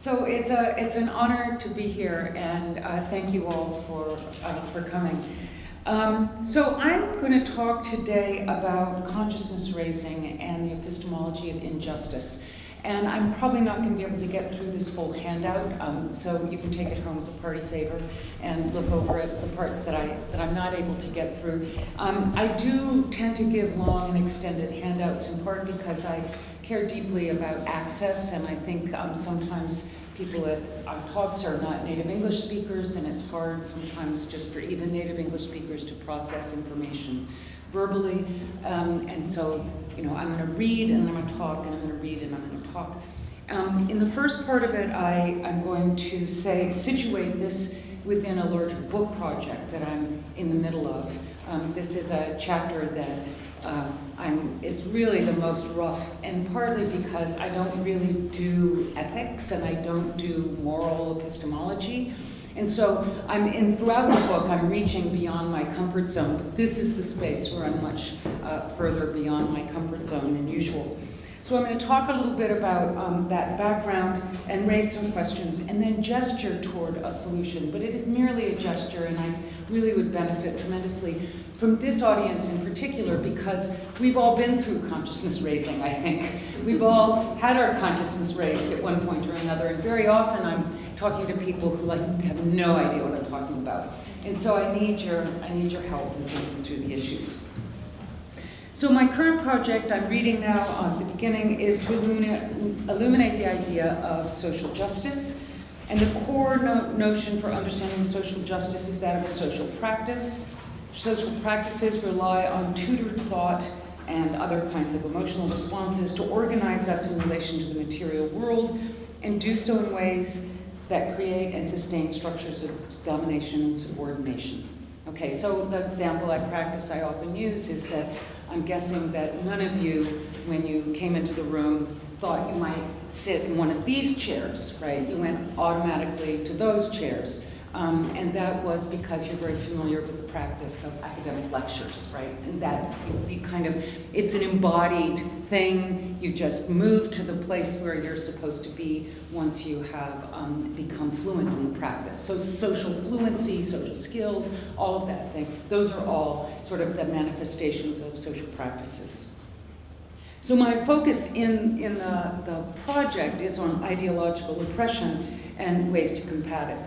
So it's an honor to be here, and thank you all for coming. So I'm going to talk today about consciousness raising and the epistemology of injustice. And I'm probably not going to be able to get through this whole handout, so you can take it home as a party favor and look over at the parts that I'm not able to get through. I do tend to give long and extended handouts, in part because I care deeply about access, and I think sometimes people at our talks are not native English speakers, and it's hard sometimes just for even native English speakers to process information verbally. And so, I'm going to read and I'm going to talk, and I'm going to read and I'm going to talk. In the first part of it, I'm going to situate this within a larger book project that I'm in the middle of. This is a chapter that is really the most rough, and partly because I don't really do ethics and I don't do moral epistemology. And so throughout the book, I'm reaching beyond my comfort zone, but this is the space where I'm much further beyond my comfort zone than usual. So I'm going to talk a little bit about that background and raise some questions, and then gesture toward a solution. But it is merely a gesture, and I really would benefit tremendously from this audience in particular, because we've all been through consciousness raising, I think. We've all had our consciousness raised at one point or another, and very often I'm talking to people who have no idea what I'm talking about. And so I need your help in thinking through the issues. So my current project I'm reading now at the beginning is to illuminate the idea of social justice. And the core notion for understanding social justice is that of a social practice. Social practices rely on tutored thought and other kinds of emotional responses to organize us in relation to the material world, and do so in ways that create and sustain structures of domination and subordination. Okay, so the example I often use is that I'm guessing that none of you, when you came into the room, thought you might sit in one of these chairs, right? You went automatically to those chairs. And that was because you're very familiar with the practice of academic lectures, right? And that it's an embodied thing. You just move to the place where you're supposed to be once you have become fluent in the practice. So social fluency, social skills, all of that thing, those are all sort of the manifestations of social practices. So my focus in the project is on ideological oppression and ways to combat it.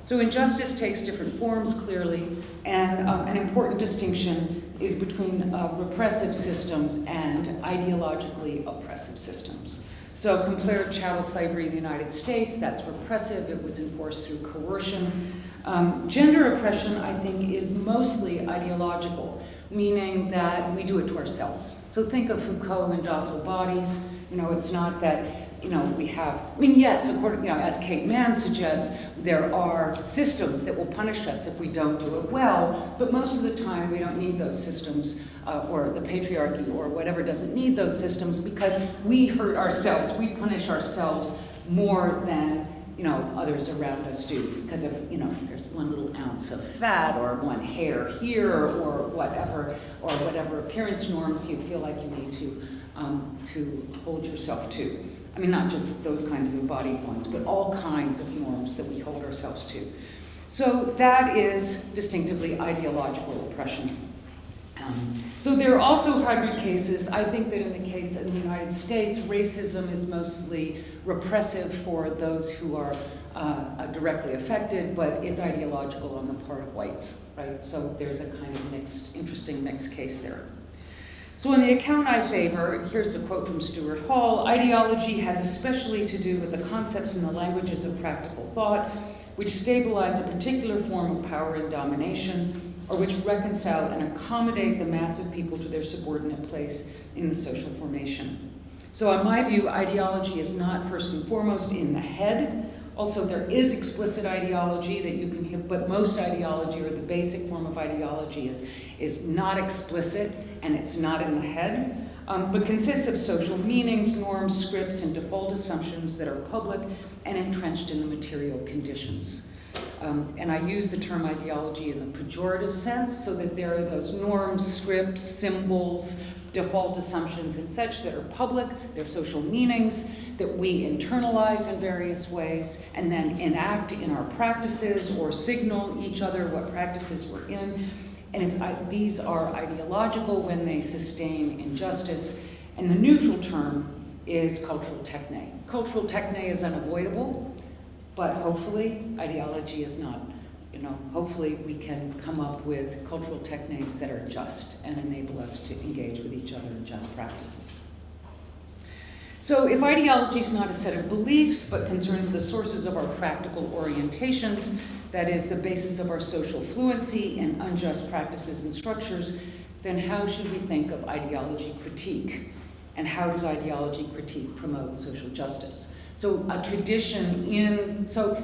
So injustice takes different forms, clearly, and an important distinction is between repressive systems and ideologically oppressive systems. So compare chattel slavery in the United States, that's repressive, it was enforced through coercion. Gender oppression, I think, is mostly ideological, meaning that we do it to ourselves. So think of Foucault and docile bodies. It's not that we have, yes, according, as Kate Mann suggests, there are systems that will punish us if we don't do it well, but most of the time we don't need those systems, or the patriarchy or whatever doesn't need those systems, because we hurt ourselves, we punish ourselves more than others around us do, because if there's one little ounce of fat or one hair here or whatever appearance norms you feel like you need to hold yourself to. Not just those kinds of embodied ones, but all kinds of norms that we hold ourselves to. So that is distinctively ideological oppression. So there are also hybrid cases. I think that in the case of the United States, racism is mostly repressive for those who are directly affected, but it's ideological on the part of whites, right? So there's a kind of interesting mixed case there. So in the account I favor, here's a quote from Stuart Hall: "Ideology has especially to do with the concepts and the languages of practical thought, which stabilize a particular form of power and domination, or which reconcile and accommodate the mass of people to their subordinate place in the social formation." So in my view, ideology is not first and foremost in the head. Also, there is explicit ideology that you can hear, but most ideology, or the basic form of ideology, is not explicit, and it's not in the head, but consists of social meanings, norms, scripts, and default assumptions that are public and entrenched in the material conditions. And I use the term ideology in the pejorative sense, so that there are those norms, scripts, symbols, default assumptions and such that are public, they're social meanings that we internalize in various ways and then enact in our practices or signal each other what practices we're in. And these are ideological when they sustain injustice. And the neutral term is cultural techne. Cultural techne is unavoidable, but hopefully ideology is not. Hopefully we can come up with cultural techniques that are just and enable us to engage with each other in just practices. So if ideology is not a set of beliefs, but concerns the sources of our practical orientations, that is the basis of our social fluency in unjust practices and structures, then how should we think of ideology critique? And how does ideology critique promote social justice? So a tradition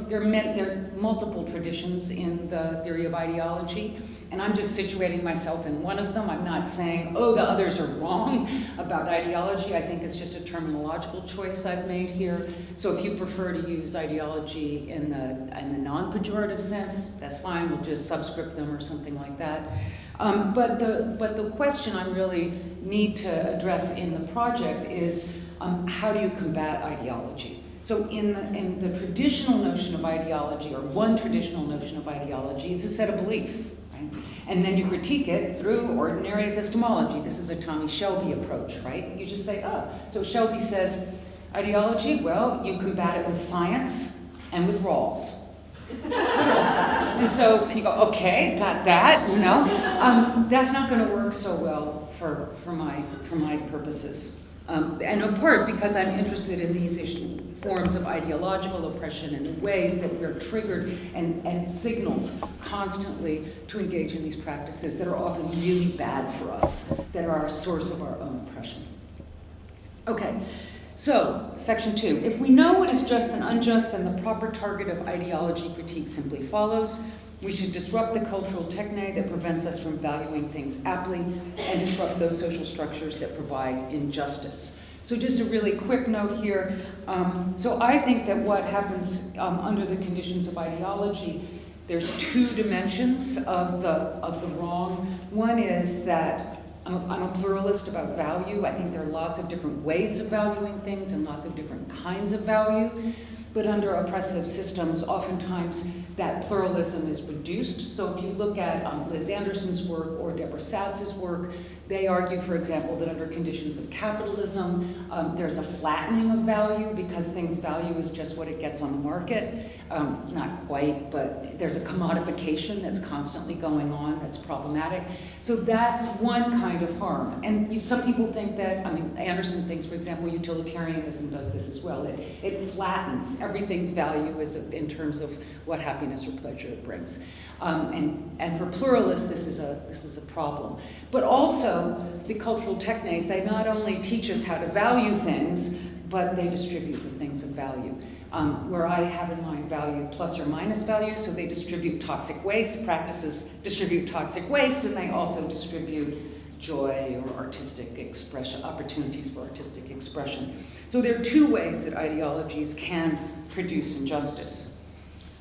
there are multiple traditions in the theory of ideology, and I'm just situating myself in one of them. I'm not saying, oh, the others are wrong about ideology. I think it's just a terminological choice I've made here. So if you prefer to use ideology in the non-pejorative sense, that's fine. We'll just subscript them or something like that. But the question I really need to address in the project is how do you combat ideology? So in the traditional notion of ideology, or one traditional notion of ideology, it's a set of beliefs, right? And then you critique it through ordinary epistemology. This is a Tommy Shelby approach, right? You just say, oh, so Shelby says, ideology, well, you combat it with science and with Rawls. And you go, okay, got that, that's not going to work so well for my purposes. And in part because I'm interested in these forms of ideological oppression and the ways that we're triggered and signaled constantly to engage in these practices that are often really bad for us, that are a source of our own oppression. Okay. So, section 2. If we know what is just and unjust, then the proper target of ideology critique simply follows. We should disrupt the cultural techne that prevents us from valuing things aptly and disrupt those social structures that provide injustice. So just a really quick note here. So I think that what happens under the conditions of ideology, there's two dimensions of the wrong. One is that I'm a pluralist about value. I think there are lots of different ways of valuing things and lots of different kinds of value. But under oppressive systems, oftentimes that pluralism is reduced. So if you look at Liz Anderson's work or Deborah Satz's work, they argue, for example, that under conditions of capitalism, there's a flattening of value because things value is just what it gets on the market. Not quite, but there's a commodification that's constantly going on that's problematic. So that's one kind of harm. And some people think that, Anderson thinks, for example, utilitarianism does this as well. It flattens everything's value in terms of what happiness or pleasure it brings. And for pluralists, this is a problem. But also, the cultural technes, they not only teach us how to value things, but they distribute the things of value. Where I have in mind value plus or minus value, so they distribute toxic waste, practices distribute toxic waste, and they also distribute joy or artistic expression, opportunities for artistic expression. So there are two ways that ideologies can produce injustice.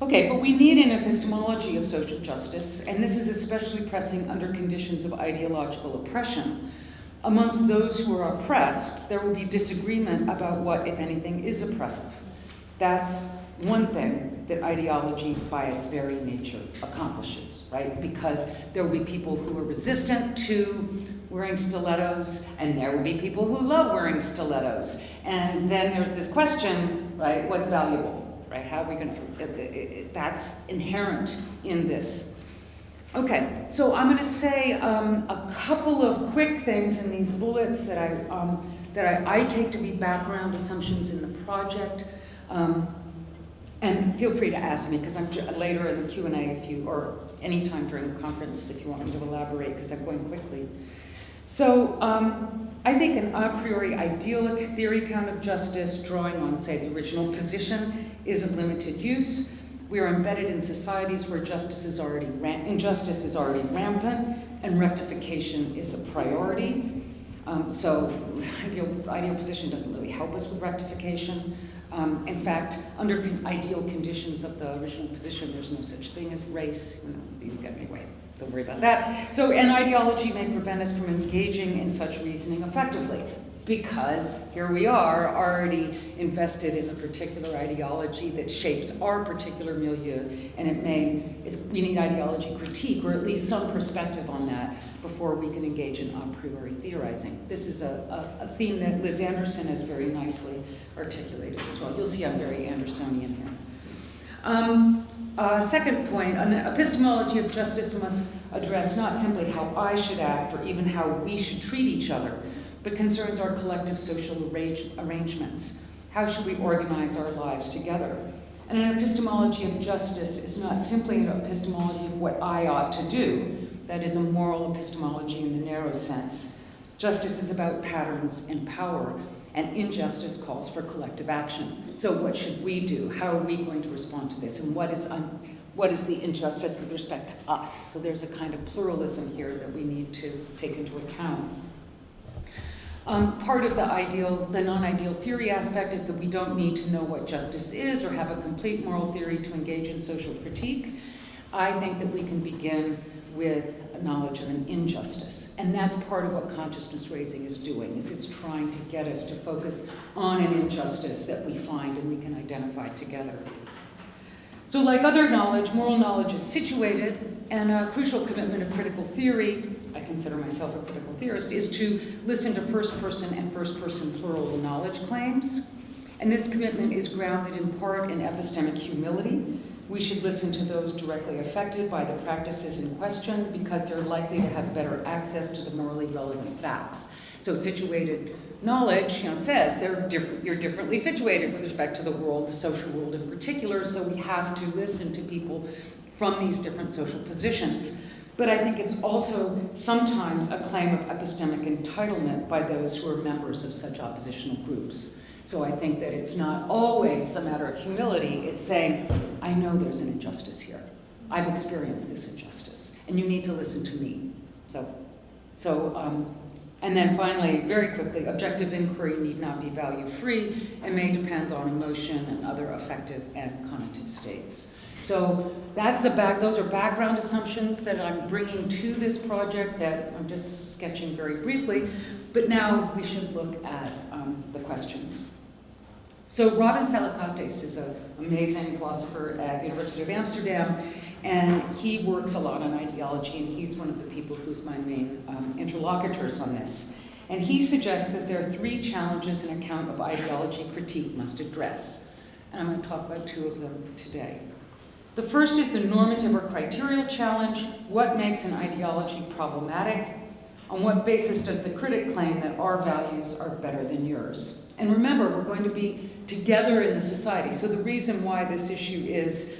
Okay, but we need an epistemology of social justice, and this is especially pressing under conditions of ideological oppression. Amongst those who are oppressed, there will be disagreement about what, if anything, is oppressive. That's one thing that ideology, by its very nature, accomplishes, right? Because there will be people who are resistant to wearing stilettos, and there will be people who love wearing stilettos. And then there's this question, right, what's valuable? Right? How are we going to, that's inherent in this. Okay, so I'm going to say a couple of quick things in these bullets that I take to be background assumptions in the project. And feel free to ask me, because I'm later in the Q&A or anytime during the conference if you want me to elaborate, because I'm going quickly. So I think an a priori idealic theory count of justice, drawing on, say, the original position, is of limited use. We are embedded in societies where injustice is already rampant, and rectification is a priority. So ideal position doesn't really help us with rectification. In fact, under ideal conditions of the original position, there's no such thing as race. You get me anyway. don't worry about that. So, an ideology may prevent us from engaging in such reasoning effectively, because here we are already invested in the particular ideology that shapes our particular milieu, and we need ideology critique, or at least some perspective on that before we can engage in a priori theorizing. This is a theme that Liz Anderson has very nicely articulated as well. You'll see I'm very Andersonian here. Second point, an epistemology of justice must address not simply how I should act or even how we should treat each other, but concerns our collective social arrangements. How should we organize our lives together? And an epistemology of justice is not simply an epistemology of what I ought to do. That is a moral epistemology in the narrow sense. Justice is about patterns and power, and injustice calls for collective action. So what should we do? How are we going to respond to this? And what is the injustice with respect to us? So there's a kind of pluralism here that we need to take into account. Part of the non-ideal theory aspect is that we don't need to know what justice is or have a complete moral theory to engage in social critique. I think that we can begin with a knowledge of an injustice. And that's part of what consciousness raising is doing, is it's trying to get us to focus on an injustice that we find and we can identify together. So like other knowledge, moral knowledge is situated, and a crucial commitment of critical theory, I consider myself a critical theorist, is to listen to first-person and first-person plural knowledge claims. And this commitment is grounded in part in epistemic humility. We should listen to those directly affected by the practices in question because they're likely to have better access to the morally relevant facts. So situated knowledge, says you're differently situated with respect to the world, the social world in particular, so we have to listen to people from these different social positions. But I think it's also sometimes a claim of epistemic entitlement by those who are members of such oppositional groups. So I think that it's not always a matter of humility, it's saying, I know there's an injustice here. I've experienced this injustice, and you need to listen to me. And then finally, very quickly, objective inquiry need not be value-free and may depend on emotion and other affective and cognitive states. So those are background assumptions that I'm bringing to this project that I'm just sketching very briefly, but now we should look at the questions. So Robin Salicates is an amazing philosopher at the University of Amsterdam, and he works a lot on ideology, and he's one of the people who's my main interlocutors on this. And he suggests that there are 3 challenges an account of ideology critique must address. And I'm going to talk about 2 of them today. The first is the normative or criterial challenge. What makes an ideology problematic? On what basis does the critic claim that our values are better than yours? And remember, we're going to be together in the society. So the reason why this issue is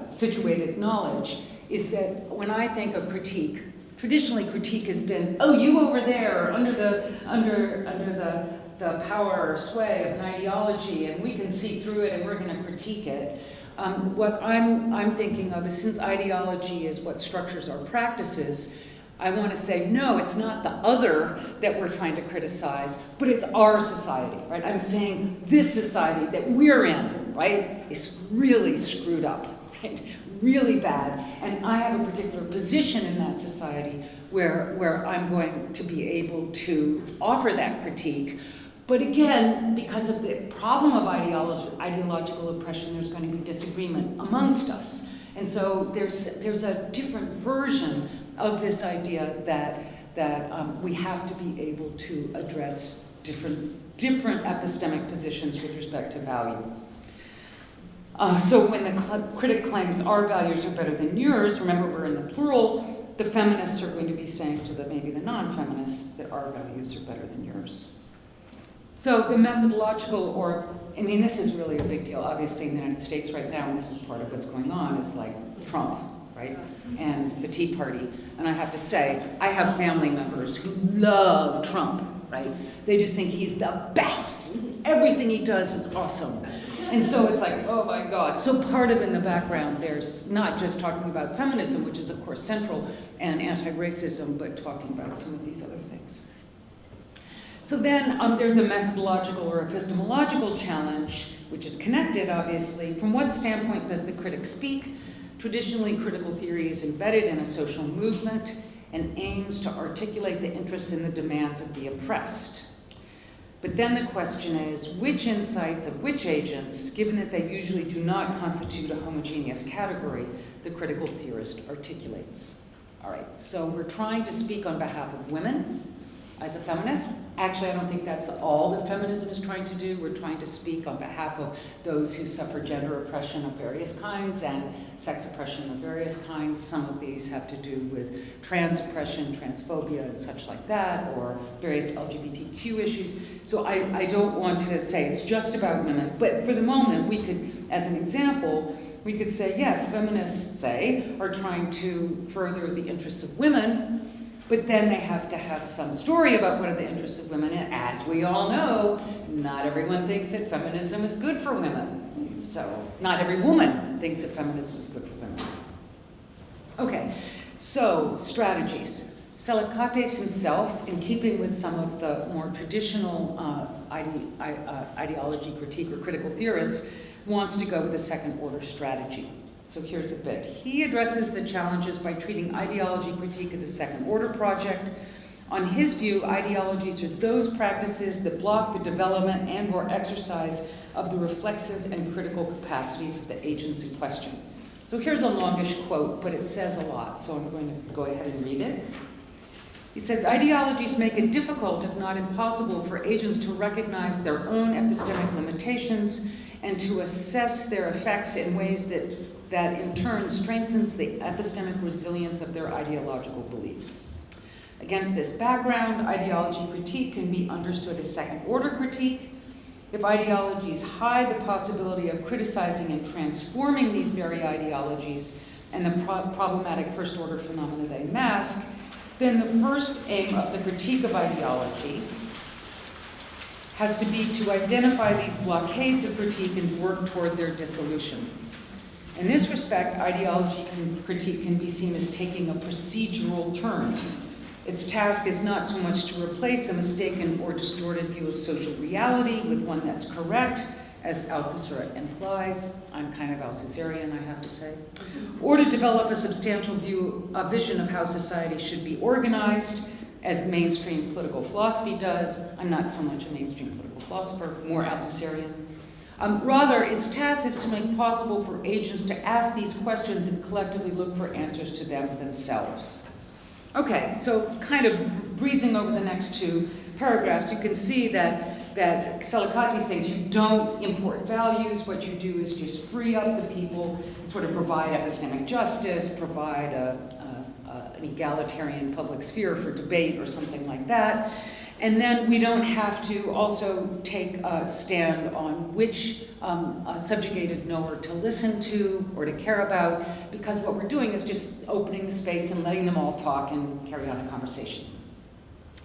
situated knowledge is that when I think of critique, traditionally critique has been, oh, you over there under the power or sway of an ideology, and we can see through it and we're going to critique it. What I'm thinking of is, since ideology is what structures our practices, I want to say, no, it's not the other that we're trying to criticize, but it's our society, right? I'm saying this society that we're in, right, is really screwed up, right? Really bad. And I have a particular position in that society where I'm going to be able to offer that critique. But again, because of the problem of ideological oppression, there's going to be disagreement amongst us. And so there's a different version of this idea that we have to be able to address different epistemic positions with respect to value. So when the critic claims our values are better than yours, remember we're in the plural, the feminists are going to be saying to maybe the non-feminists that our values are better than yours. So the methodological, this is really a big deal, obviously, in the United States right now, and this is part of what's going on, is like Trump, right? And the Tea Party. And I have to say, I have family members who love Trump, right? They just think he's the best. Everything he does is awesome. And so it's like, oh my God. So part of in the background, there's not just talking about feminism, which is of course central, and anti-racism, but talking about some of these other things. So then there's a methodological or epistemological challenge, which is connected, obviously. From what standpoint does the critic speak? Traditionally, critical theory is embedded in a social movement and aims to articulate the interests and the demands of the oppressed. But then the question is, which insights of which agents, given that they usually do not constitute a homogeneous category, the critical theorist articulates? All right, so we're trying to speak on behalf of women as a feminist. Actually, I don't think that's all that feminism is trying to do. We're trying to speak on behalf of those who suffer gender oppression of various kinds and sex oppression of various kinds. Some of these have to do with trans oppression, transphobia, and such like that, or various LGBTQ issues. So I don't want to say it's just about women, but for the moment, we could, as an example, we could say, yes, feminists, say, are trying to further the interests of women, but then they have to have some story about what are the interests of women. And as we all know, not everyone thinks that feminism is good for women. So not every woman thinks that feminism is good for women. Okay, so strategies. Seleucrates himself, in keeping with some of the more traditional ideology critique or critical theorists, wants to go with a second order strategy. So here's a bit. He addresses the challenges by treating ideology critique as a second order project. On his view, ideologies are those practices that block the development and or exercise of the reflexive and critical capacities of the agents in question. So here's a longish quote, but it says a lot, so I'm going to go ahead and read it. He says, ideologies make it difficult, if not impossible, for agents to recognize their own epistemic limitations and to assess their effects in ways that in turn strengthens the epistemic resilience of their ideological beliefs. Against this background, ideology critique can be understood as second-order critique. If ideologies hide the possibility of criticizing and transforming these very ideologies and the problematic first-order phenomena they mask, then the first aim of the critique of ideology has to be to identify these blockades of critique and work toward their dissolution. In this respect, ideology critique can be seen as taking a procedural turn. Its task is not so much to replace a mistaken or distorted view of social reality with one that's correct, as Althusser implies. I'm kind of Althusserian, I have to say. Or to develop a substantial vision of how society should be organized, as mainstream political philosophy does. I'm not so much a mainstream political philosopher, more Althusserian. Rather, its task is to make possible for agents to ask these questions and collectively look for answers to them themselves. Okay, so kind of breezing over the next two paragraphs, you can see that Seleucrates thinks you don't import values. What you do is just free up the people, sort of provide epistemic justice, provide an egalitarian public sphere for debate or something like that. And then we don't have to also take a stand on which subjugated knower to listen to or to care about, because what we're doing is just opening the space and letting them all talk and carry on a conversation.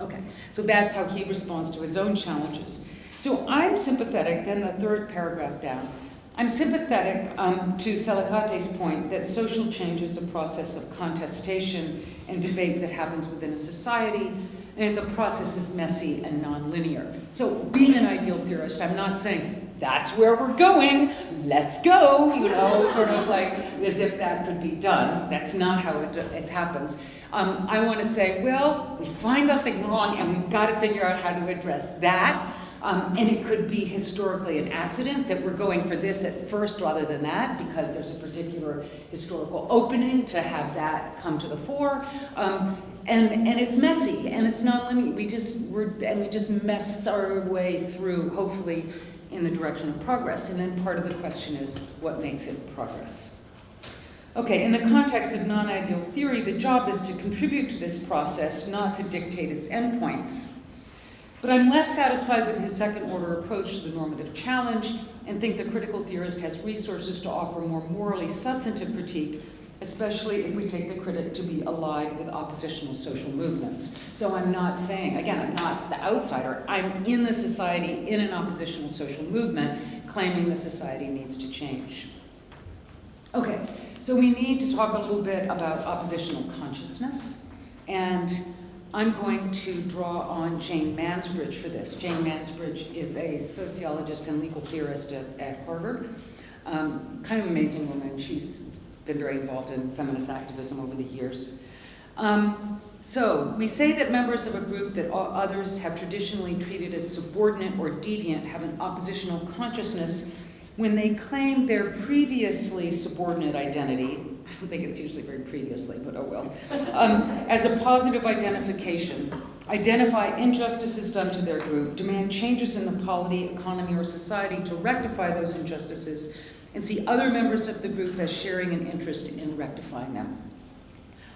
Okay, so that's how he responds to his own challenges. So I'm sympathetic, then the third paragraph down, I'm sympathetic to Seleucrates' point that social change is a process of contestation and debate that happens within a society, and the process is messy and nonlinear. So being an ideal theorist, I'm not saying, that's where we're going, let's go, sort of like as if that could be done. That's not how it happens. I want to say, well, we find something wrong and we've got to figure out how to address that. And it could be historically an accident that we're going for this at first rather than that, because there's a particular historical opening to have that come to the fore. And it's messy and it's non-linear. We just mess our way through, hopefully, in the direction of progress. And then part of the question is, what makes it progress? Okay, in the context of non-ideal theory, the job is to contribute to this process, not to dictate its endpoints. But I'm less satisfied with his second-order approach to the normative challenge and think the critical theorist has resources to offer more morally substantive critique, especially if we take the critic to be allied with oppositional social movements. So I'm not saying, again, I'm not the outsider. I'm in the society, in an oppositional social movement, claiming the society needs to change. Okay, so we need to talk a little bit about oppositional consciousness, and I'm going to draw on Jane Mansbridge for this. Jane Mansbridge is a sociologist and legal theorist at Harvard. Kind of amazing woman. She's been very involved in feminist activism over the years. So we say that members of a group that others have traditionally treated as subordinate or deviant have an oppositional consciousness when they claim their previously subordinate identity, I don't think it's usually very previously, but oh well, as a positive identification, identify injustices done to their group, demand changes in the polity, economy, or society to rectify those injustices, and see other members of the group as sharing an interest in rectifying them.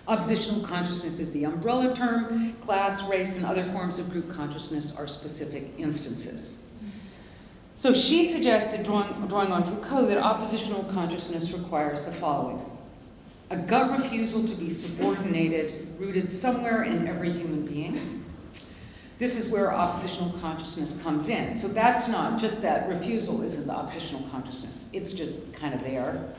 Oppositional consciousness is the umbrella term. Class, race, and other forms of group consciousness are specific instances. So she suggests that drawing on Foucault, that oppositional consciousness requires the following: a gut refusal to be subordinated, rooted somewhere in every human being. This is where oppositional consciousness comes in. So that's not just that refusal isn't the oppositional consciousness. It's just kind of there.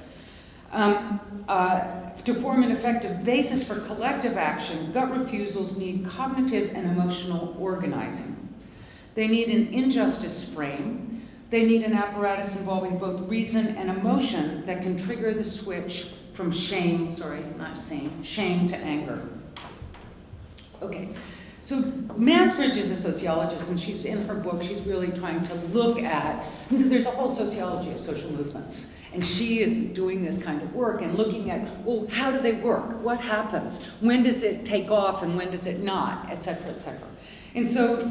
To form an effective basis for collective action, gut refusals need cognitive and emotional organizing. They need an injustice frame. They need an apparatus involving both reason and emotion that can trigger the switch from shame to anger. Okay, so Mansbridge is a sociologist, and she's in her book, she's really trying to look at, there's a whole sociology of social movements. And she is doing this kind of work and looking at, well, how do they work? What happens? When does it take off and when does it not? Et cetera, et cetera. And so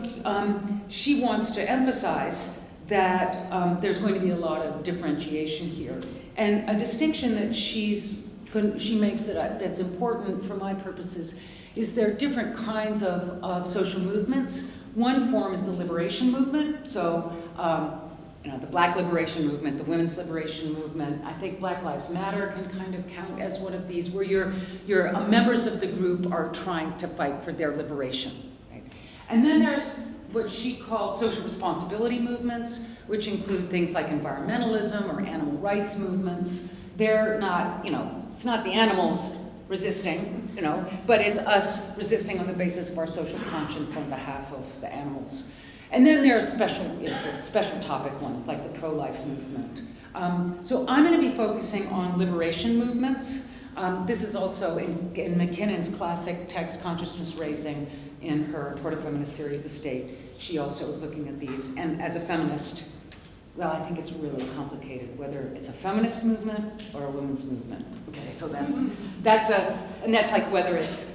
she wants to emphasize that there's going to be a lot of differentiation here. And a distinction that she makes that's important for my purposes is there are different kinds of social movements. One form is the liberation movement. So, the Black liberation movement, the women's liberation movement. I think Black Lives Matter can kind of count as one of these, where your members of the group are trying to fight for their liberation. Right? And then there's what she calls social responsibility movements, which include things like environmentalism or animal rights movements. They're not, it's not the animals resisting, but it's us resisting on the basis of our social conscience on behalf of the animals. And then there are special topic ones, like the pro-life movement. So I'm going to be focusing on liberation movements. This is also in McKinnon's classic text, Consciousness Raising, in her Toward a Feminist Theory of the State. She also is looking at these. And as a feminist, well, I think it's really complicated, whether it's a feminist movement or a women's movement. Okay, so that's like whether it's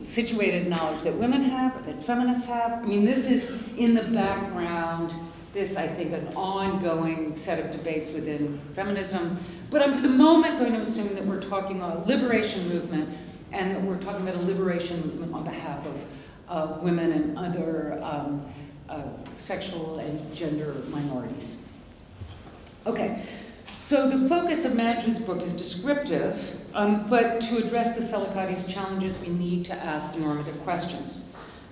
situated knowledge that women have or that feminists have. I mean, this is in the background, I think, an ongoing set of debates within feminism. But I'm for the moment going to assume that we're talking about a liberation movement and that we're talking about a liberation movement on behalf of women and other sexual and gender minorities. Okay, so the focus of Mansbridge's book is descriptive, but to address the Seleucides challenges, we need to ask the normative questions.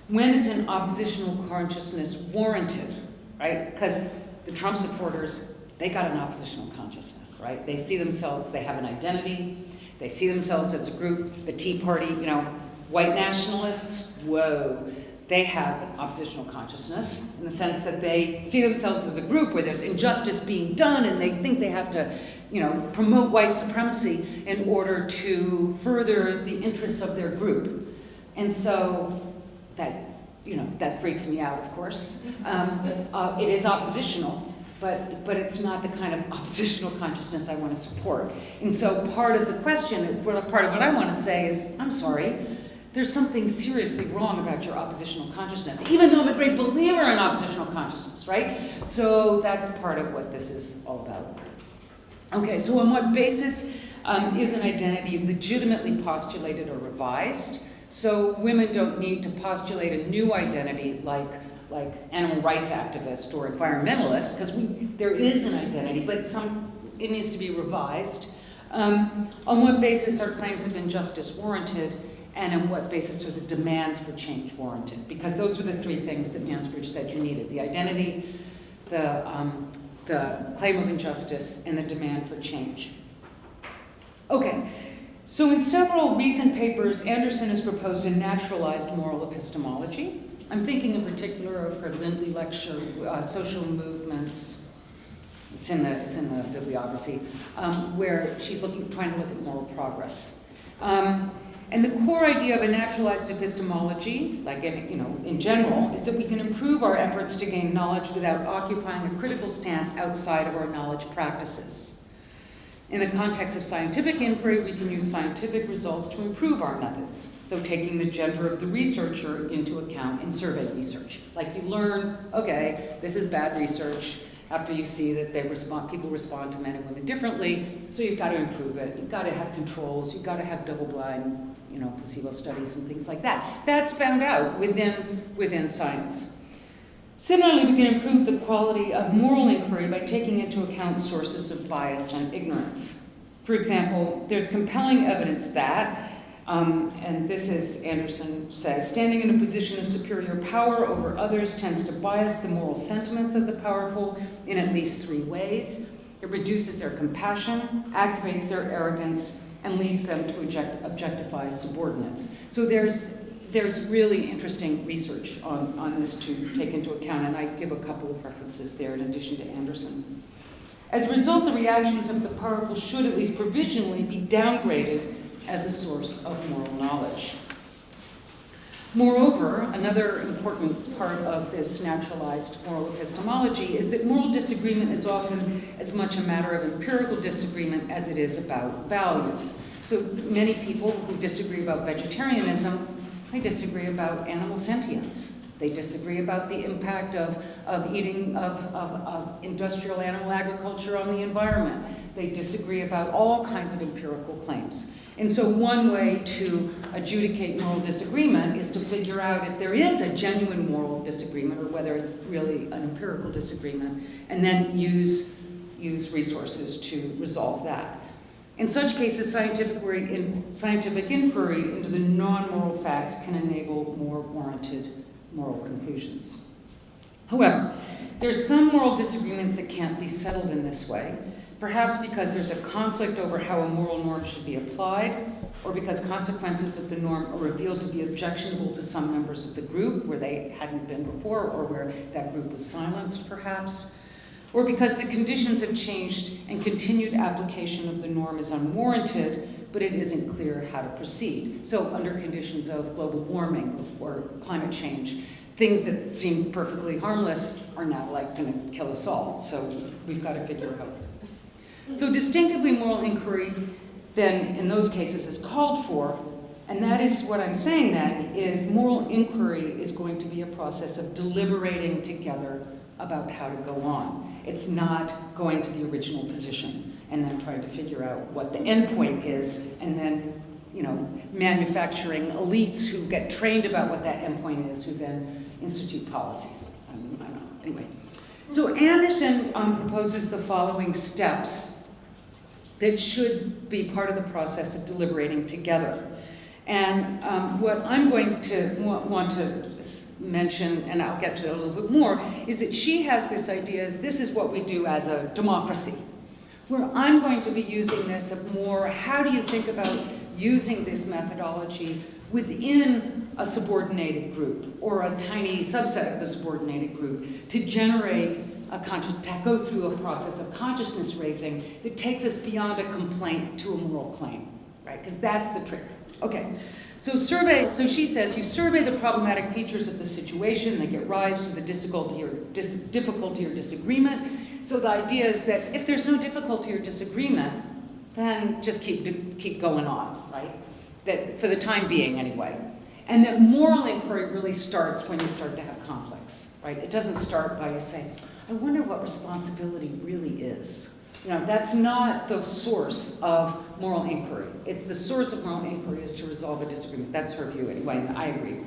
When is an oppositional consciousness warranted, right? Because the Trump supporters, they got an oppositional consciousness, right? They see themselves, they have an identity, they see themselves as a group. The Tea Party, white nationalists, whoa, they have an oppositional consciousness in the sense that they see themselves as a group where there's injustice being done and they think they have to, promote white supremacy in order to further the interests of their group. And so that freaks me out, of course. It is oppositional, but it's not the kind of oppositional consciousness I want to support. And so part of the question, part of what I want to say is, I'm sorry, there's something seriously wrong about your oppositional consciousness, even though I'm a great believer in oppositional consciousness, right? So that's part of what this is all about. Okay, so on what basis is an identity legitimately postulated or revised? So women don't need to postulate a new identity like animal rights activist or environmentalist, because there is an identity, but it needs to be revised. On what basis are claims of injustice warranted? And on what basis are the demands for change warranted? Because those were the three things that Mansbridge said you needed: the identity, the claim of injustice, and the demand for change. Okay, so in several recent papers, Anderson has proposed a naturalized moral epistemology. I'm thinking in particular of her Lindley lecture, Social Movements. It's in the bibliography, where she's trying to look at moral progress. And the core idea of a naturalized epistemology, like in general, is that we can improve our efforts to gain knowledge without occupying a critical stance outside of our knowledge practices. In the context of scientific inquiry, we can use scientific results to improve our methods. So taking the gender of the researcher into account in survey research. Like you learn, okay, this is bad research, after you see that people respond to men and women differently, so you've got to improve it. You've got to have controls, you've got to have double-blind, placebo studies and things like that. That's found out within science. Similarly, we can improve the quality of moral inquiry by taking into account sources of bias and ignorance. For example, there's compelling evidence that, and this is, Anderson says, standing in a position of superior power over others tends to bias the moral sentiments of the powerful in at least 3 ways. It reduces their compassion, activates their arrogance, and leads them to objectify subordinates. So there's really interesting research on this to take into account, and I give a couple of references there in addition to Anderson. As a result, the reactions of the powerful should at least provisionally be downgraded as a source of moral knowledge. Moreover, another important part of this naturalized moral epistemology is that moral disagreement is often as much a matter of empirical disagreement as it is about values. So many people who disagree about vegetarianism, they disagree about animal sentience. They disagree about the impact of industrial animal agriculture on the environment. They disagree about all kinds of empirical claims. And so one way to adjudicate moral disagreement is to figure out if there is a genuine moral disagreement or whether it's really an empirical disagreement, and then use resources to resolve that. In such cases, scientific inquiry into the non-moral facts can enable more warranted moral conclusions. However, there's some moral disagreements that can't be settled in this way, perhaps because there's a conflict over how a moral norm should be applied, or because consequences of the norm are revealed to be objectionable to some members of the group where they hadn't been before, or where that group was silenced, perhaps, or because the conditions have changed and continued application of the norm is unwarranted, but it isn't clear how to proceed. So under conditions of global warming or climate change, things that seem perfectly harmless are now going to kill us all. So we've got to figure out. So distinctively moral inquiry then in those cases is called for, and that is what I'm saying then is moral inquiry is going to be a process of deliberating together about how to go on. It's not going to the original position and then trying to figure out what the end point is, and then manufacturing elites who get trained about what that end point is, who then institute policies. I don't know. Anyway, so Anderson proposes the following steps that should be part of the process of deliberating together. And what I'm going to want to mention, and I'll get to it a little bit more, is that she has this idea, this is what we do as a democracy, where I'm going to be using this of more, how do you think about using this methodology within a subordinated group, or a tiny subset of the subordinated group, to generate to go through a process of consciousness raising that takes us beyond a complaint to a moral claim, right? Because that's the trick. Okay, so she says, you survey the problematic features of the situation, they give rise to the difficulty or disagreement. So the idea is that if there's no difficulty or disagreement, then just keep going on, right? That for the time being anyway. And that moral inquiry really starts when you start to have conflicts, right? It doesn't start by you saying, I wonder what responsibility really is. That's not the source of moral inquiry. It's the source of moral inquiry is to resolve a disagreement. That's her view anyway, and I agree.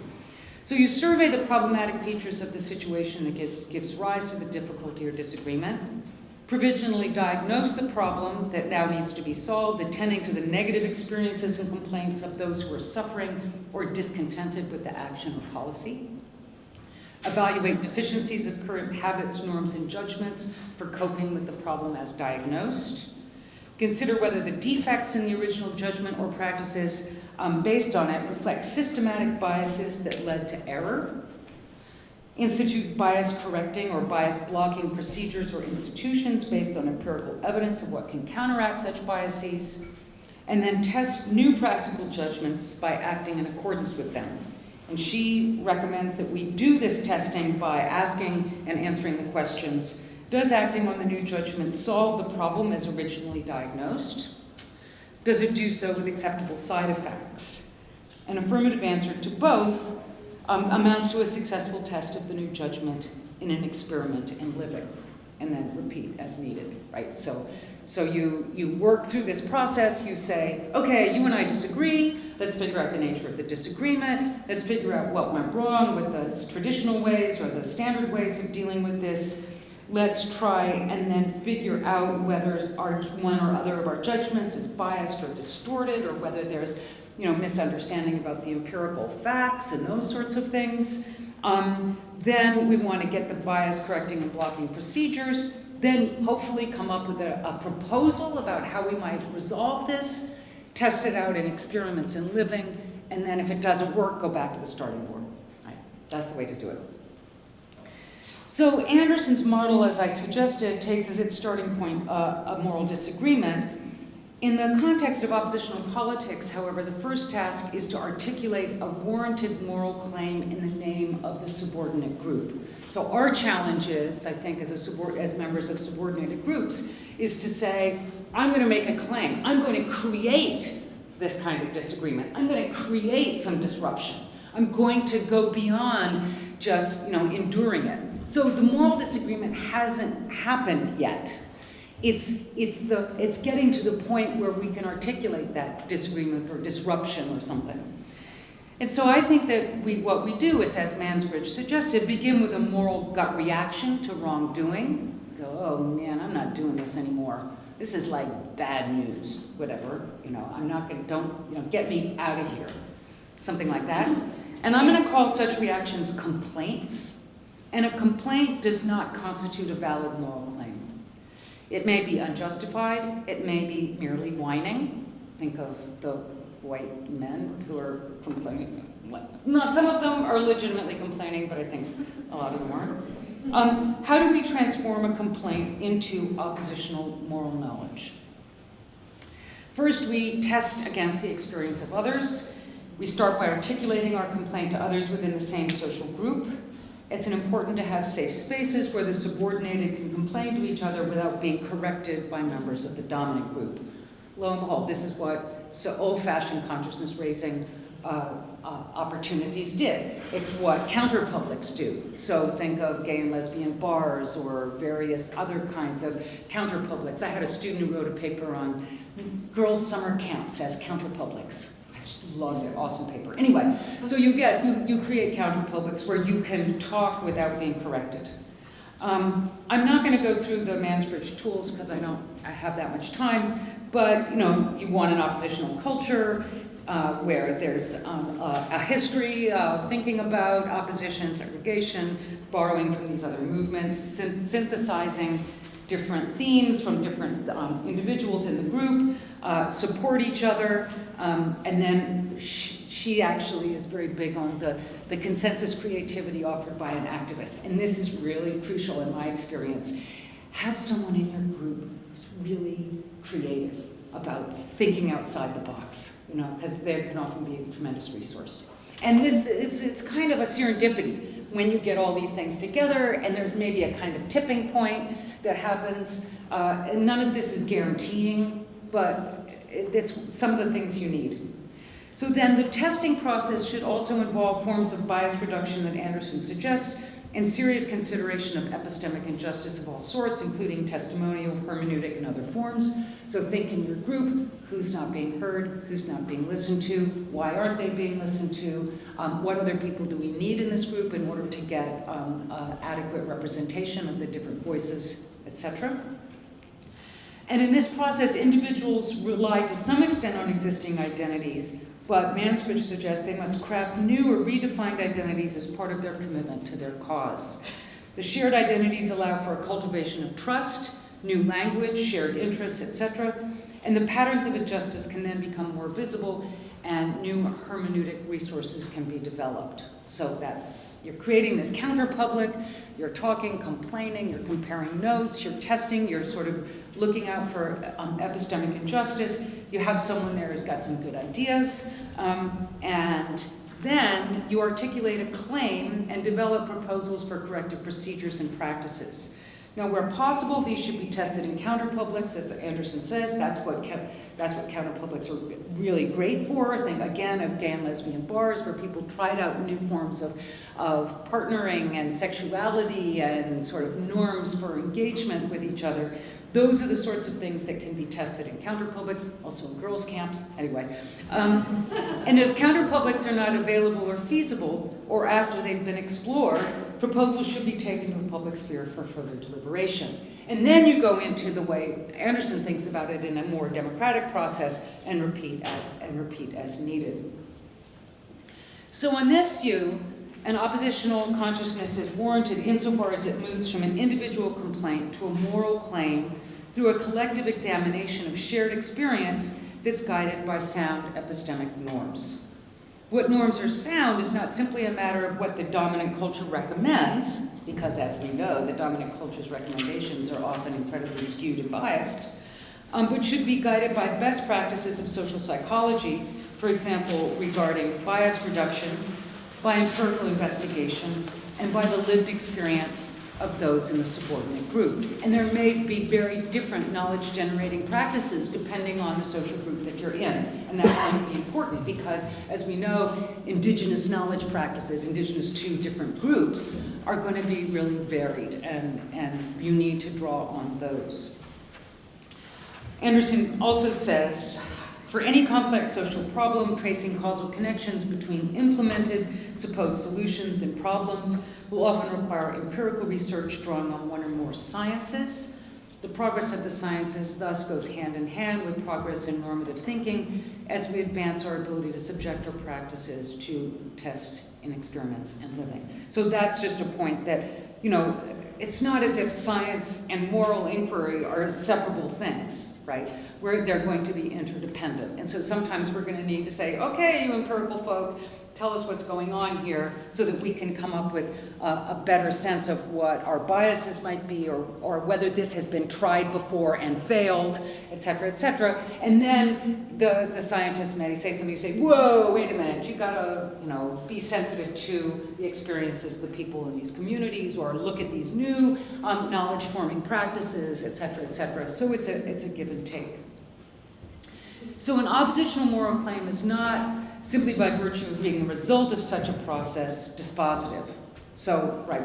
So you survey the problematic features of the situation that gives rise to the difficulty or disagreement, provisionally diagnose the problem that now needs to be solved, attending to the negative experiences and complaints of those who are suffering or discontented with the action or policy, evaluate deficiencies of current habits, norms, and judgments for coping with the problem as diagnosed, consider whether the defects in the original judgment or practices based on it reflect systematic biases that led to error, institute bias-correcting or bias-blocking procedures or institutions based on empirical evidence of what can counteract such biases, and then test new practical judgments by acting in accordance with them. And she recommends that we do this testing by asking and answering the questions: does acting on the new judgment solve the problem as originally diagnosed? Does it do so with acceptable side effects? An affirmative answer to both amounts to a successful test of the new judgment in an experiment in living, and then repeat as needed, right? So you work through this process, you say, okay, you and I disagree, let's figure out the nature of the disagreement, let's figure out what went wrong with the traditional ways or the standard ways of dealing with this. Let's try and then figure out whether one or other of our judgments is biased or distorted, or whether there's misunderstanding about the empirical facts and those sorts of things. Then we want to get the bias correcting and blocking procedures, then hopefully come up with a proposal about how we might resolve this, test it out in experiments in living, and then if it doesn't work, go back to the starting board. Right? That's the way to do it. So Anderson's model, as I suggested, takes as its starting point a moral disagreement. In the context of oppositional politics, however, the first task is to articulate a warranted moral claim in the name of the subordinate group. So our challenge is, I think, as members of subordinated groups, is to say, I'm going to make a claim. I'm going to create this kind of disagreement. I'm going to create some disruption. I'm going to go beyond just, enduring it. So the moral disagreement hasn't happened yet. It's getting to the point where we can articulate that disagreement or disruption or something. And so I think that what we do is, as Mansbridge suggested, begin with a moral gut reaction to wrongdoing. Go, oh man, I'm not doing this anymore. This is like bad news, whatever. I'm not going to, get me out of here. Something like that. And I'm going to call such reactions complaints. And a complaint does not constitute a valid moral claim. It may be unjustified, it may be merely whining. Think of the white men who are complaining. Not some of them are legitimately complaining, but I think a lot of them aren't. How do we transform a complaint into oppositional moral knowledge? First, we test against the experience of others. We start by articulating our complaint to others within the same social group. It's important to have safe spaces where the subordinated can complain to each other without being corrected by members of the dominant group. Lo and behold, this is what old-fashioned consciousness-raising opportunities did. It's what counterpublics do. So think of gay and lesbian bars or various other kinds of counterpublics. I had a student who wrote a paper on girls' summer camps as counterpublics. Loved it, awesome paper. Anyway, so you create counterpublics where you can talk without being corrected. I'm not going to go through the Mansbridge tools because I have that much time, but you want an oppositional culture where there's a history of thinking about opposition, segregation, borrowing from these other movements, synthesizing different themes from different individuals in the group, support each other, and then she actually is very big on the consensus creativity offered by an activist. And this is really crucial in my experience. Have someone in your group who's really creative about thinking outside the box, because they can often be a tremendous resource. And it's kind of a serendipity when you get all these things together, and there's maybe a kind of tipping point that happens. And none of this is guaranteeing, but it's some of the things you need. So then the testing process should also involve forms of bias reduction that Anderson suggests, and serious consideration of epistemic injustice of all sorts, including testimonial, hermeneutic, and other forms. So think in your group, who's not being heard, who's not being listened to, why aren't they being listened to, what other people do we need in this group in order to get adequate representation of the different voices, etc. And in this process, individuals rely to some extent on existing identities, but Mansbridge suggests they must craft new or redefined identities as part of their commitment to their cause. The shared identities allow for a cultivation of trust, new language, shared interests, etc., and the patterns of injustice can then become more visible and new hermeneutic resources can be developed. So you're creating this counter-public, you're talking, complaining, you're comparing notes, you're testing, you're sort of looking out for epistemic injustice. You have someone there who's got some good ideas, and then you articulate a claim and develop proposals for corrective procedures and practices. Now, where possible, these should be tested in counterpublics, as Anderson says. That's what counterpublics are really great for. Think again of gay and lesbian bars, where people tried out new forms of partnering and sexuality and sort of norms for engagement with each other. Those are the sorts of things that can be tested in counterpublics, also in girls' camps, anyway. And if counterpublics are not available or feasible, or after they've been explored, proposals should be taken to the public sphere for further deliberation. And then you go into the way Anderson thinks about it in a more democratic process and repeat as needed. So on this view, an oppositional consciousness is warranted insofar as it moves from an individual complaint to a moral claim through a collective examination of shared experience that's guided by sound epistemic norms. What norms are sound is not simply a matter of what the dominant culture recommends, because as we know, the dominant culture's recommendations are often incredibly skewed and biased, but should be guided by best practices of social psychology, for example, regarding bias reduction, by empirical investigation, and by the lived experience of those in the subordinate group. And there may be very different knowledge-generating practices depending on the social group that you're in. And that's going to be important because, as we know, indigenous knowledge practices, indigenous to different groups, are going to be really varied, and you need to draw on those. Anderson also says, for any complex social problem, tracing causal connections between implemented supposed solutions and problems will often require empirical research drawing on one or more sciences. The progress of the sciences thus goes hand in hand with progress in normative thinking as we advance our ability to subject our practices to test in experiments and living. So that's just a point that, it's not as if science and moral inquiry are separable things, right? Where they're going to be interdependent. And so sometimes we're going to need to say, okay, you empirical folk, tell us what's going on here so that we can come up with a better sense of what our biases might be or whether this has been tried before and failed, et cetera, et cetera. And then the scientists may say something, you say, whoa, wait a minute, you gotta be sensitive to the experiences of the people in these communities or look at these new knowledge-forming practices, et cetera, et cetera. So it's a give and take. So an oppositional moral claim is not simply by virtue of being a result of such a process dispositive. So, right,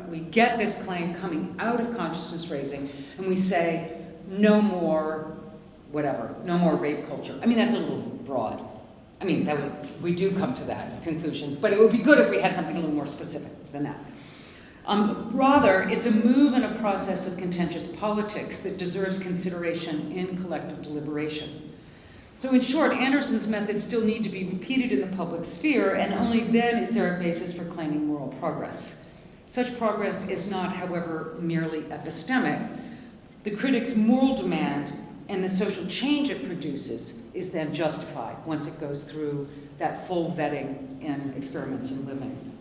we get this claim coming out of consciousness raising, and we say, no more whatever, no more rape culture. I mean, that's a little broad. I mean, we do come to that conclusion, but it would be good if we had something a little more specific than that. Rather, it's a move in a process of contentious politics that deserves consideration in collective deliberation. So in short, Anderson's methods still need to be repeated in the public sphere, and only then is there a basis for claiming moral progress. Such progress is not, however, merely epistemic. The critic's moral demand and the social change it produces is then justified once it goes through that full vetting in experiments in living.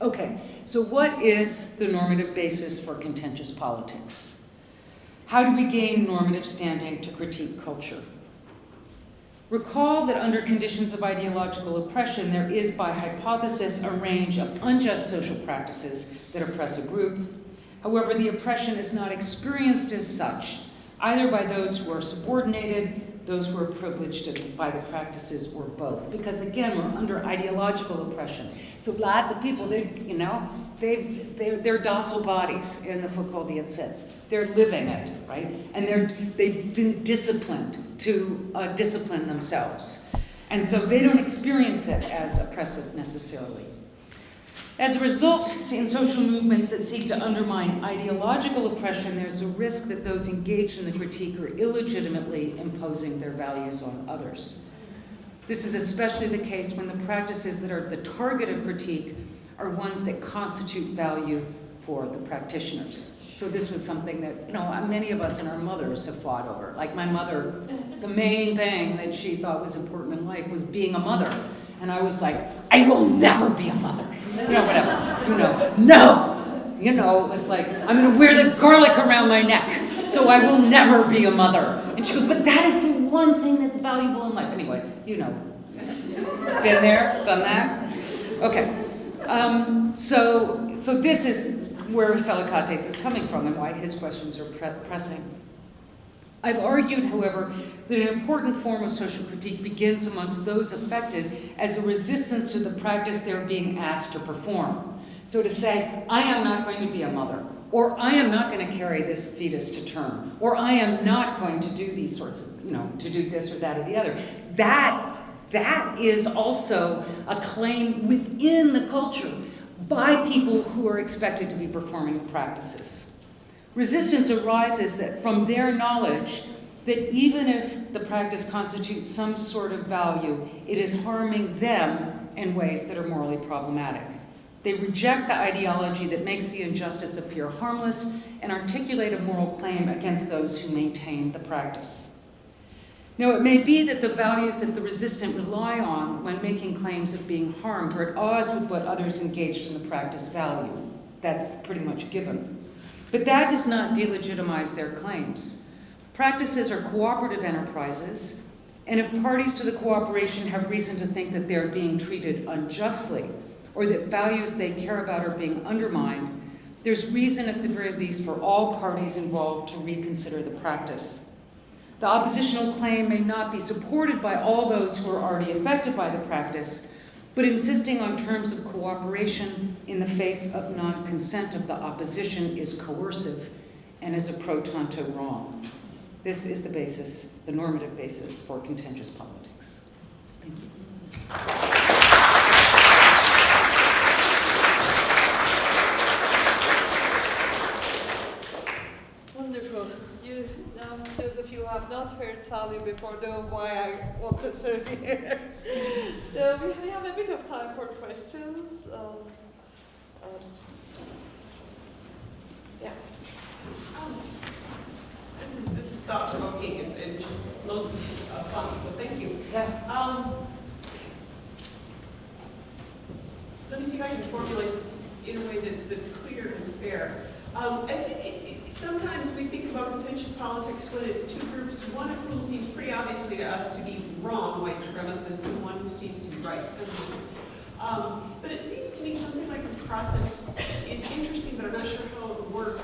Okay, so what is the normative basis for contentious politics? How do we gain normative standing to critique culture? Recall that under conditions of ideological oppression, there is by hypothesis a range of unjust social practices that oppress a group. However, the oppression is not experienced as such, either by those who are subordinated, those who are privileged by the practices, or both. Because again, we're under ideological oppression. So lots of people, they're docile bodies in the Foucauldian sense. They're living it, right? And they've been disciplined to discipline themselves. And so they don't experience it as oppressive necessarily. As a result, in social movements that seek to undermine ideological oppression, there's a risk that those engaged in the critique are illegitimately imposing their values on others. This is especially the case when the practices that are the target of critique are ones that constitute value for the practitioners. So this was something that, many of us and our mothers have fought over. Like my mother, the main thing that she thought was important in life was being a mother. And I was like, I will never be a mother. Whatever. No. It was like, I'm going to wear the garlic around my neck, so I will never be a mother. And she goes, but that is the one thing that's valuable in life. Anyway, Been there, done that. Okay. So this is where Salicates is coming from and why his questions are pressing. I've argued, however, that an important form of social critique begins amongst those affected as a resistance to the practice they're being asked to perform. So to say, I am not going to be a mother, or I am not going to carry this fetus to term, or I am not going to do these sorts of, to do this or that or the other. That is also a claim within the culture by people who are expected to be performing practices. Resistance arises that from their knowledge that even if the practice constitutes some sort of value, it is harming them in ways that are morally problematic. They reject the ideology that makes the injustice appear harmless and articulate a moral claim against those who maintain the practice. Now, it may be that the values that the resistant rely on when making claims of being harmed are at odds with what others engaged in the practice value. That's pretty much given. But that does not delegitimize their claims. Practices are cooperative enterprises, and if parties to the cooperation have reason to think that they're being treated unjustly, or that values they care about are being undermined, there's reason at the very least for all parties involved to reconsider the practice. The oppositional claim may not be supported by all those who are already affected by the practice, but insisting on terms of cooperation in the face of non-consent of the opposition is coercive and is a pro tanto wrong. This is the basis, the normative basis for contentious politics. Thank you. Wonderful. Those of you who have not heard Sally before know why I wanted her here. So we have a bit of time for questions. Yeah. This is thought-provoking and just loads of fun, so thank you. Yeah. Let me see if I can formulate this in a way that's clear and fair. I think sometimes we think about contentious politics when it's two groups, one of whom seems pretty obviously to us to be wrong, white supremacists, and one who seems to be right, feminists. But it seems to me something like this process is interesting, but I'm not sure how it would work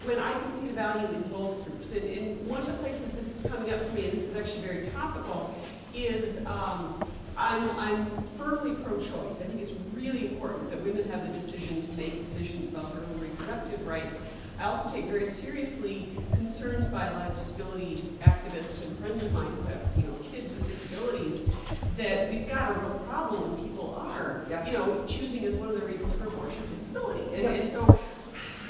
when I can see the value in both groups. And one of the places this is coming up for me, and this is actually very topical, is I'm firmly pro-choice. I think it's really important that women have the decision to make decisions about their own reproductive rights. I also take very seriously concerns by a lot of disability activists and friends of mine who have, kids with disabilities, that we've got a real problem when people are, choosing as one of the reasons for abortion disability. And so,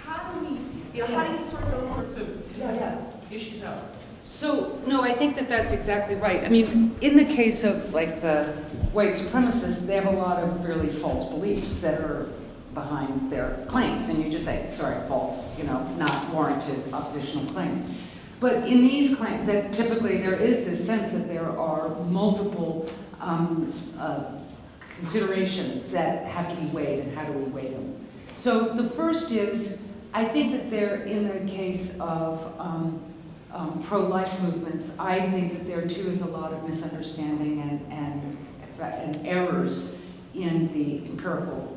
how do we, how do you sort those sorts of issues out? So, no, I think that that's exactly right. I mean, in the case of, like, the white supremacists, they have a lot of really false beliefs that are behind their claims. And you just say, sorry, false, not warranted oppositional claim. But in these claims, that typically there is this sense that there are multiple considerations that have to be weighed, and how do we weigh them? So the first is, I think that they're in the case of pro-life movements, I think that there too is a lot of misunderstanding and errors in the empirical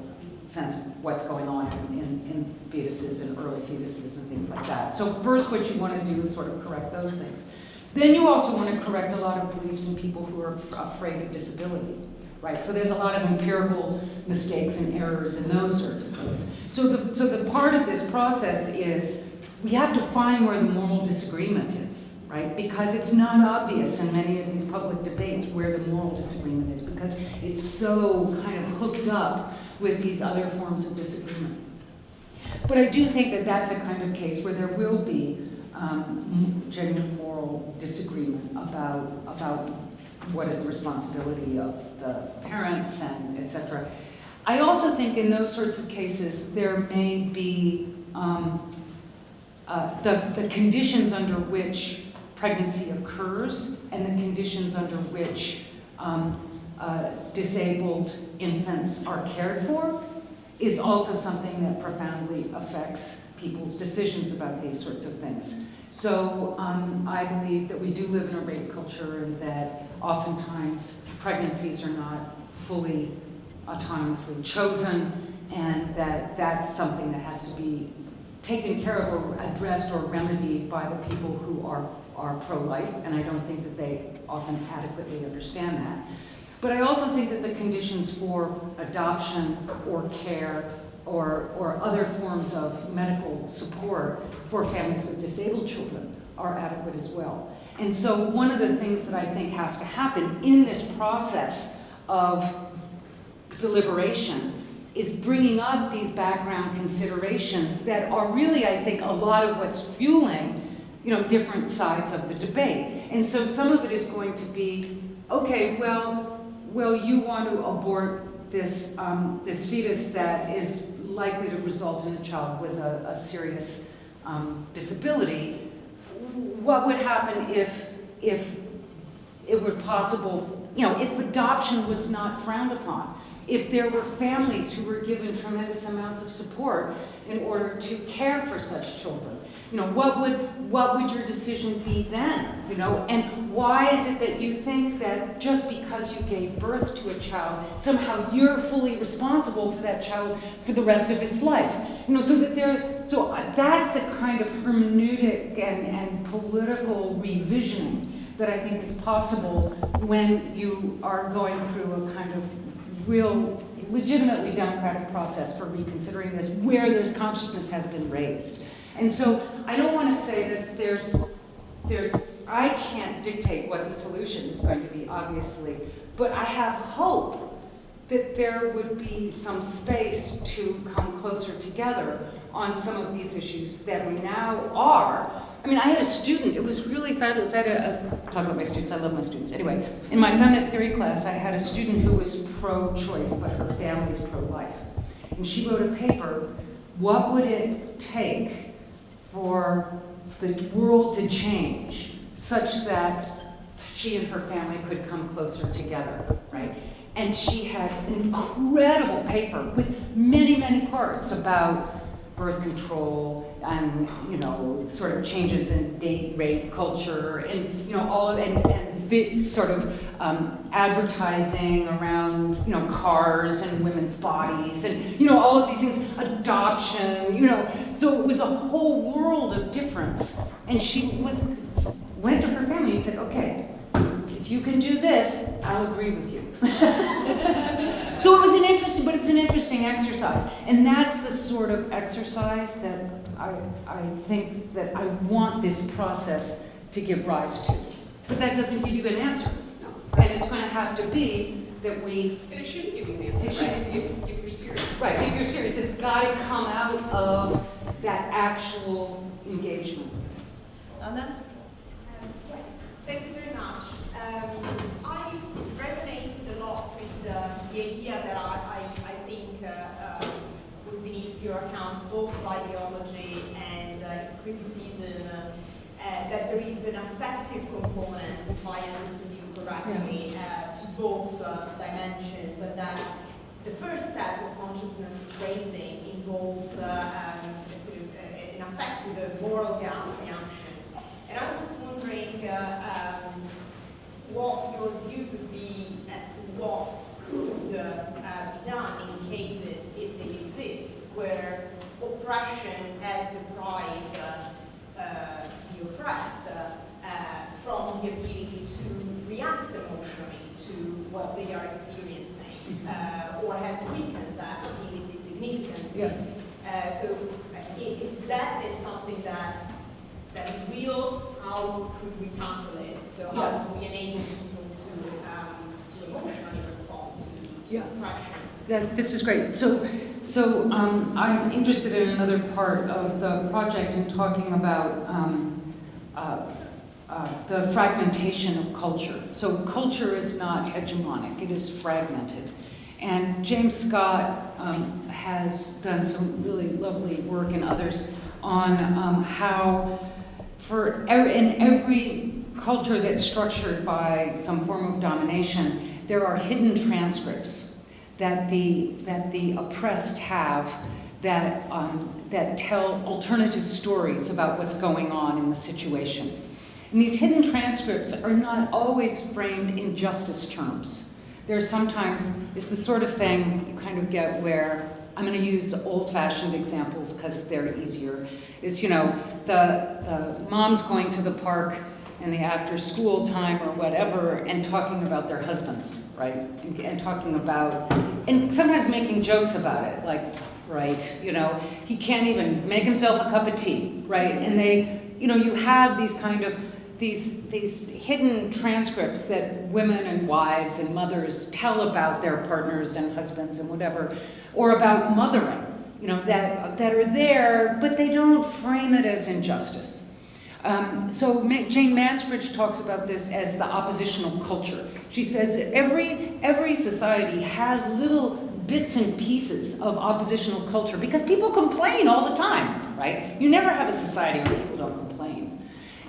sense of what's going on in fetuses and early fetuses and things like that. So first what you want to do is sort of correct those things. Then you also want to correct a lot of beliefs in people who are afraid of disability, right? So there's a lot of empirical mistakes and errors in those sorts of things. So the part of this process is we have to find where the moral disagreement is, right? Because it's not obvious in many of these public debates where the moral disagreement is, because it's so kind of hooked up with these other forms of disagreement. But I do think that that's a kind of case where there will be genuine moral disagreement about what is the responsibility of the parents and et cetera. I also think in those sorts of cases there may be the conditions under which pregnancy occurs and the conditions under which disabled infants are cared for is also something that profoundly affects people's decisions about these sorts of things. So I believe that we do live in a rape culture and that oftentimes pregnancies are not fully autonomously chosen, and that that's something that has to be taken care of or addressed or remedied by the people who are pro-life, and I don't think that they often adequately understand that. But I also think that the conditions for adoption or care or other forms of medical support for families with disabled children are adequate as well. And so one of the things that I think has to happen in this process of deliberation is bringing up these background considerations that are really, I think, a lot of what's fueling, different sides of the debate. And so some of it is going to be, okay, well, you want to abort this fetus that is likely to result in a child with a serious disability. What would happen if it were possible, if adoption was not frowned upon? If there were families who were given tremendous amounts of support in order to care for such children, what would your decision be then? And why is it that you think that just because you gave birth to a child, somehow you're fully responsible for that child for the rest of its life? So that's the kind of hermeneutic and political revisioning that I think is possible when you are going through a kind of real, legitimately democratic process for reconsidering this, where there's consciousness has been raised. And so I don't want to say that I can't dictate what the solution is going to be, obviously, but I have hope that there would be some space to come closer together on some of these issues that we now are. I mean, I had a student, it was really fabulous. I had talk about my students, I love my students. Anyway, in my feminist theory class, I had a student who was pro-choice, but her family's pro-life. And she wrote a paper, what would it take for the world to change such that she and her family could come closer together, right? And she had an incredible paper with many, many parts about birth control and, sort of changes in date rape culture and, all of, and sort of advertising around, cars and women's bodies and, all of these things, adoption, so it was a whole world of difference. And she went to her family and said, okay, if you can do this, I'll agree with you. So it was it's an interesting exercise. And that's the sort of exercise that I think that I want this process to give rise to. But that doesn't give you an answer. No. And it's going to have to be that we... And it shouldn't give you an answer, right? If you're serious. Right, if you're serious. It's got to come out of that actual engagement. Anna? Yes, thank you very much. I resonated a lot with the idea that I think was beneath your account, both by ideology and its criticism, that there is an affective component, if I understood you correctly, to both dimensions, and that the first step of consciousness raising involves sort of an affective, moral reaction. And I was wondering what your view would be as to what could be done in cases, if they exist, where oppression has deprived the oppressed from the ability to react emotionally to what they are experiencing, or has weakened that ability significantly. Yeah. So if that is something that is real, how could we tackle it? So how do we enable people to emotionally respond to oppression? This is great. So I'm interested in another part of the project in talking about the fragmentation of culture. So culture is not hegemonic, it is fragmented. And James Scott has done some really lovely work, and others, on how in every culture that's structured by some form of domination, there are hidden transcripts that the oppressed have that tell alternative stories about what's going on in the situation. And these hidden transcripts are not always framed in justice terms. There's sometimes, it's the sort of thing you kind of get where, I'm going to use old-fashioned examples because they're easier, is, you know, the mom's going to the park in the after-school time or whatever and talking about their husbands, right? And talking about, and sometimes making jokes about it, like, right, you know, he can't even make himself a cup of tea, right? And they, you know, you have these kind of, these hidden transcripts that women and wives and mothers tell about their partners and husbands and whatever, or about mothering, you know, that are there, but they don't frame it as injustice. So Jane Mansbridge talks about this as the oppositional culture. She says that every society has little bits and pieces of oppositional culture because people complain all the time, right? You never have a society where people don't complain.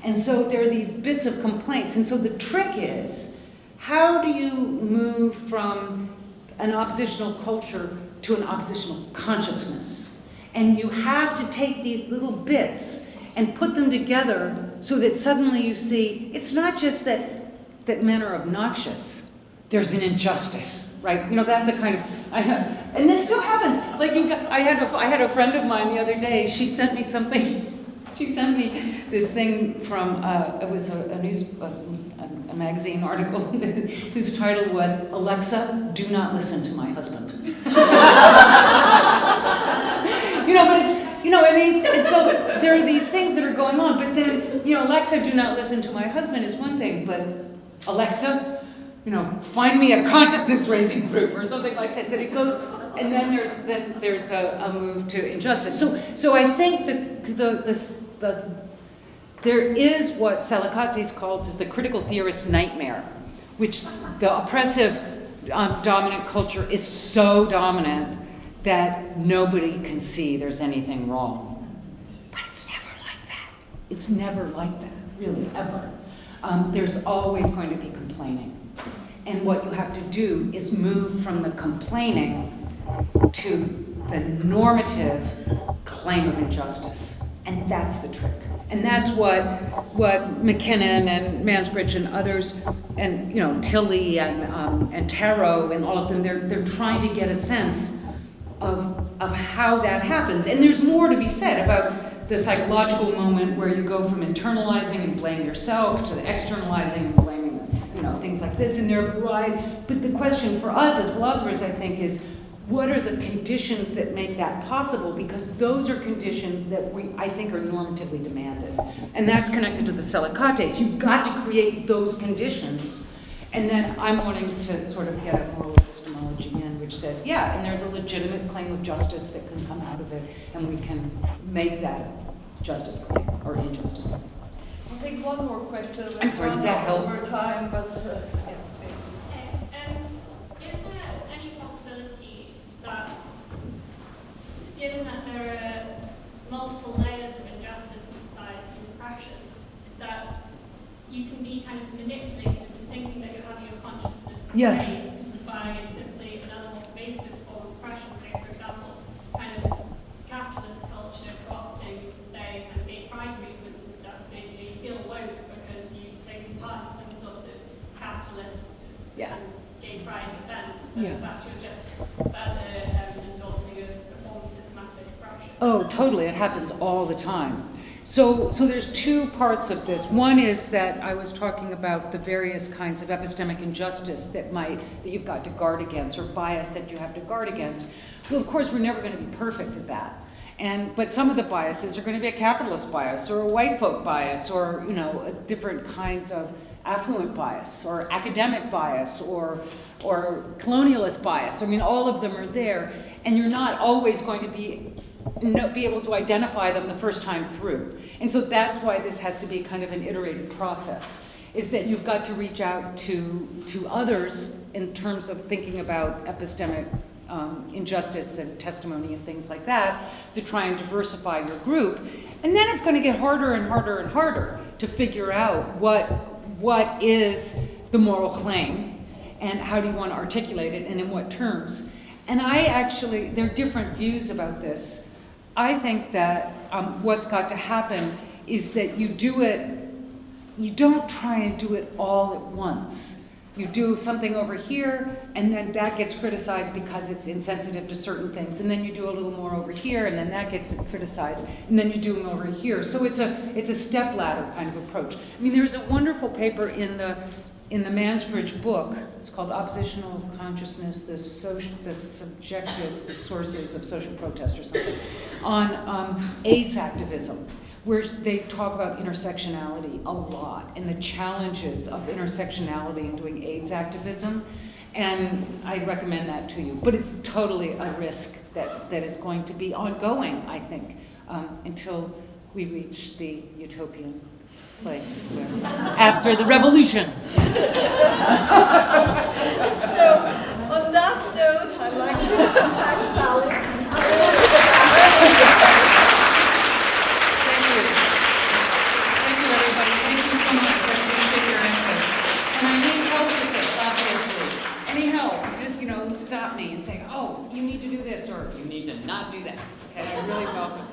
And so there are these bits of complaints. And so the trick is, how do you move from an oppositional culture to an oppositional consciousness? And you have to take these little bits and put them together so that suddenly you see, it's not just that men are obnoxious, there's an injustice, right? You know, that's a kind of, and this still happens. Like I had a friend of mine the other day, she sent me something, she sent me this thing from, it was a magazine article whose title was, "Alexa, do not listen to my husband." You know, but it's, you know, and so there are these things that are going on, but then, you know, Alexa, do not listen to my husband is one thing, but Alexa, you know, find me a consciousness-raising group or something like this, and it goes, and then there's a move to injustice. So I think there is what Salakates calls is the critical theorist nightmare, which the oppressive dominant culture is so dominant that nobody can see there's anything wrong. But it's never like that. It's never like that, really, ever. There's always going to be complaining. And what you have to do is move from the complaining to the normative claim of injustice. And that's the trick. And that's what McKinnon and Mansbridge and others, and, you know, Tilley and Tarot and all of them, they're trying to get a sense of how that happens. And there's more to be said about the psychological moment where you go from internalizing and blaming yourself to the externalizing and blaming, you know, things like this. And there are a variety. But the question for us as philosophers, I think, is what are the conditions that make that possible? Because those are conditions that I think are normatively demanded. And that's connected to the Salakates. You've got to create those conditions. And then I'm wanting to sort of get a moral epistemology in, which says, yeah, and there's a legitimate claim of justice that can come out of it, and we can make that justice claim, or injustice claim. I'll take one more question. I'm sorry, did that help? Over time, but yeah, Is there any possibility that, given that there are multiple layers of injustice in society and oppression, that you can be kind of manipulated into thinking that you're having your consciousness Yes. raised by simply another more pervasive form of oppression? Say, for example, kind of capitalist culture co-opting, say, kind of gay pride movements and stuff, saying, you know, you feel woke because you've taken part in some sort of capitalist gay pride event, but in fact you're just further endorsing a form of systematic oppression. Oh, totally. It happens all the time. So there's two parts of this. One is that I was talking about the various kinds of epistemic injustice that you've got to guard against, or bias that you have to guard against. Well, of course, we're never going to be perfect at that. But some of the biases are going to be a capitalist bias, or a white folk bias, or, you know, different kinds of affluent bias, or academic bias, or colonialist bias. I mean, all of them are there, and you're not always going to be able to identify them the first time through. And so that's why this has to be kind of an iterated process. is that you've got to reach out to others in terms of thinking about epistemic injustice and testimony and things like that, to try and diversify your group. And then it's going to get harder and harder and harder to figure out what is the moral claim and how do you want to articulate it and in what terms. And there are different views about this. I think that what's got to happen is that you don't try and do it all at once. You do something over here, and then that gets criticized because it's insensitive to certain things. And then you do a little more over here, and then that gets criticized. And then you do them over here. So it's a step ladder kind of approach. I mean, there's a wonderful paper in the Mansbridge book. It's called Oppositional Consciousness, the Subjective Sources of Social Protest or something, on AIDS activism, where they talk about intersectionality a lot and the challenges of intersectionality in doing AIDS activism. And I recommend that to you. But it's totally a risk that is going to be ongoing, I think, until we reach the utopian place after the revolution. So, on that note, I'd like to thank Sally. Thank you. Thank you, everybody. Thank you so much. I appreciate your input. And I need help with this, obviously. Any help, just, stop me and say, oh, you need to do this, or you need to not do that. Okay, I really welcome